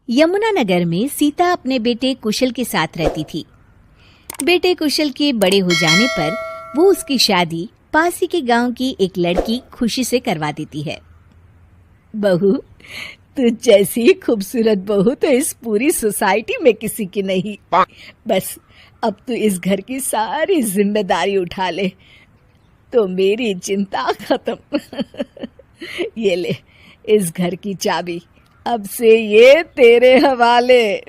यमुनानगर में सीता अपने बेटे कुशल के साथ रहती थी। बेटे कुशल के बड़े हो जाने पर वो उसकी शादी पास ही के गांव की एक लड़की खुशी से करवा देती है। बहू, तू जैसी खूबसूरत बहू तो इस पूरी सोसाइटी में किसी की नहीं। बस अब तू इस घर की सारी जिम्मेदारी उठा ले तो मेरी चिंता खत्म। ये ले इस घर की चाबी, अब से ये तेरे हवाले।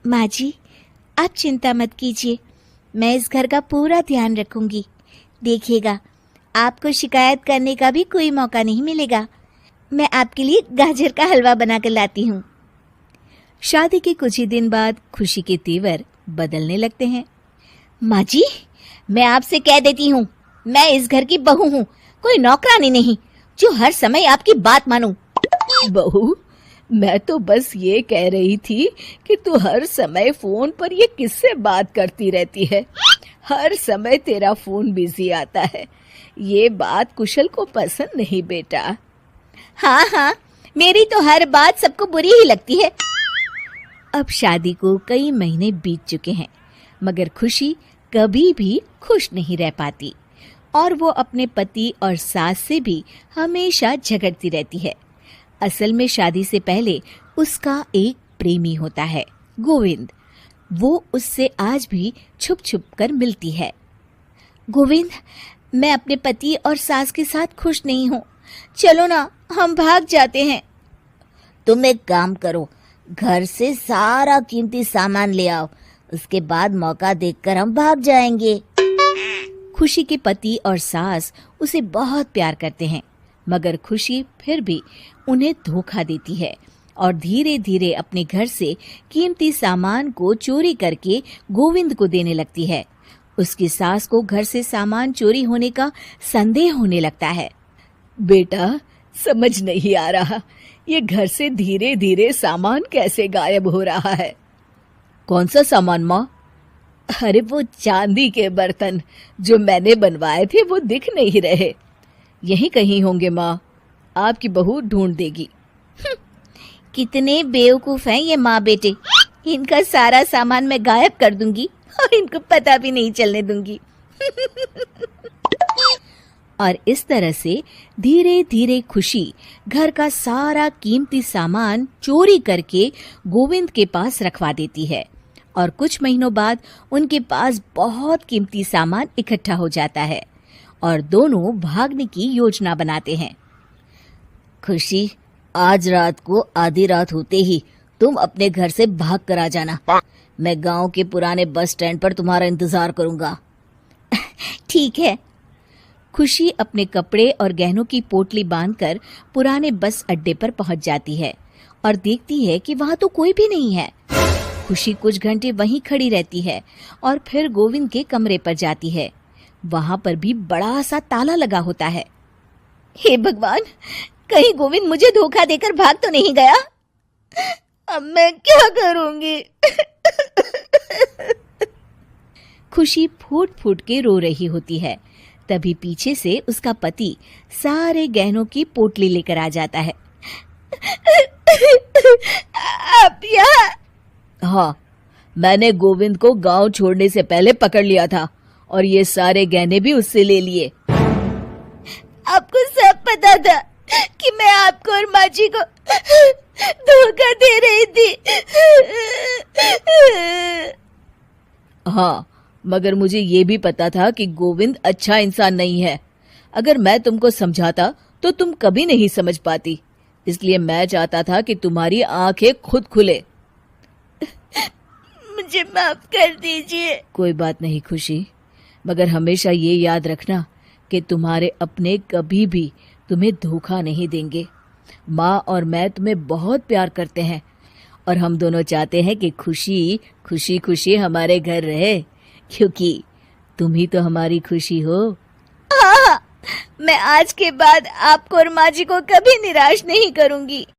माँ जी, आप चिंता मत कीजिए, मैं इस घर का पूरा ध्यान रखूंगी। देखिएगा, आपको शिकायत करने का भी कोई मौका नहीं मिलेगा। मैं आपके लिए गाजर का हलवा बनाकर लाती हूँ। शादी के कुछ ही दिन बाद खुशी के तेवर बदलने लगते हैं। माँ जी, मैं आपसे कह देती हूँ, मैं इस घर की बहू हूँ, कोई नौकरानी नहीं जो हर समय आपकी बात मानूं। बहू, मैं तो बस ये कह रही थी कि तू हर समय फोन पर ये किससे बात करती रहती है। हर समय तेरा फोन बिजी आता है। ये बात कुशल को पसंद नहीं बेटा। हाँ हाँ, मेरी तो हर बात सबको बुरी ही लगती है। अब शादी को कई महीने बीत चुके हैं, मगर खुशी कभी भी खुश नहीं रह पाती और वो अपने पति और सास से भी हमेशा झगड़ती रहती है। असल में शादी से पहले उसका एक प्रेमी होता है, गोविंद। वो उससे आज भी छुप छुप कर मिलती है। गोविंद, मैं अपने पति और सास के साथ खुश नहीं हूँ, चलो ना हम भाग जाते हैं। तुम एक काम करो, घर से सारा कीमती सामान ले आओ, उसके बाद मौका देखकर हम भाग जाएंगे। खुशी के पति और सास उसे बहुत प्यार करते हैं, मगर खुशी फिर भी उन्हें धोखा देती है और धीरे धीरे अपने घर से कीमती सामान को चोरी करके गोविंद को देने लगती है। उसकी सास को घर से सामान चोरी होने का संदेह होने लगता है। बेटा, समझ नहीं आ रहा, ये घर से धीरे धीरे सामान कैसे गायब हो रहा है। कौन सा सामान माँ? अरे वो चांदी के बर्तन जो मैंने बनवाए थे वो दिख नहीं रहे। यहीं कहीं होंगे माँ, आपकी बहू ढूंढ देगी। कितने बेवकूफ हैं ये माँ बेटे, इनका सारा सामान मैं गायब कर दूंगी और इनको पता भी नहीं चलने दूंगी। और इस तरह से धीरे धीरे खुशी घर का सारा कीमती सामान चोरी करके गोविंद के पास रखवा देती है और कुछ महीनों बाद उनके पास बहुत कीमती सामान इकट्ठा हो जाता है और दोनों भागने की योजना बनाते हैं। खुशी, आज रात को आधी रात होते ही तुम अपने घर से भाग कर आ जाना। मैं गांव के पुराने बस स्टैंड पर तुम्हारा इंतजार करूंगा। ठीक है। खुशी अपने कपड़े और गहनों की पोटली बांधकर पुराने बस अड्डे पर पहुंच जाती है और देखती है कि वहां तो कोई भी नहीं है। खुशी कुछ घंटे वहीं खड़ी रहती है और फिर गोविंद के कमरे पर जाती है। वहां पर भी बड़ा सा ताला लगा होता है। हे भगवान, कहीं गोविंद मुझे धोखा देकर भाग तो नहीं गया। अब मैं क्या करूंगी? खुशी फूट फूट के रो रही होती है। तभी पीछे से उसका पति सारे गहनों की पोटली लेकर आ जाता है। आप यहाँ? हाँ, मैंने गोविंद को गांव छोड़ने से पहले पकड़ लिया था और ये सारे गहने भी उससे ले लिए। आपको सब पता था कि मैं आपको और माँ जी को धोखा दे रही थी। हाँ, मगर मुझे ये भी पता था कि गोविंद अच्छा इंसान नहीं है। अगर मैं तुमको समझाता तो तुम कभी नहीं समझ पाती। इसलिए मैं चाहता था कि तुम्हारी आंखें खुद खुले। मुझे माफ कर दीजिए। कोई बात नहीं खुशी, मगर हमेशा ये याद रखना कि तुम्हारे अपने कभी भी तुम्हें धोखा नहीं देंगे। माँ और मैं तुम्हें बहुत प्यार करते हैं और हम दोनों चाहते हैं कि खुशी खुशी खुशी हमारे घर रहे, क्योंकि तुम ही तो हमारी खुशी हो। हाँ, मैं आज के बाद आपको और माँ जी को कभी निराश नहीं करूंगी।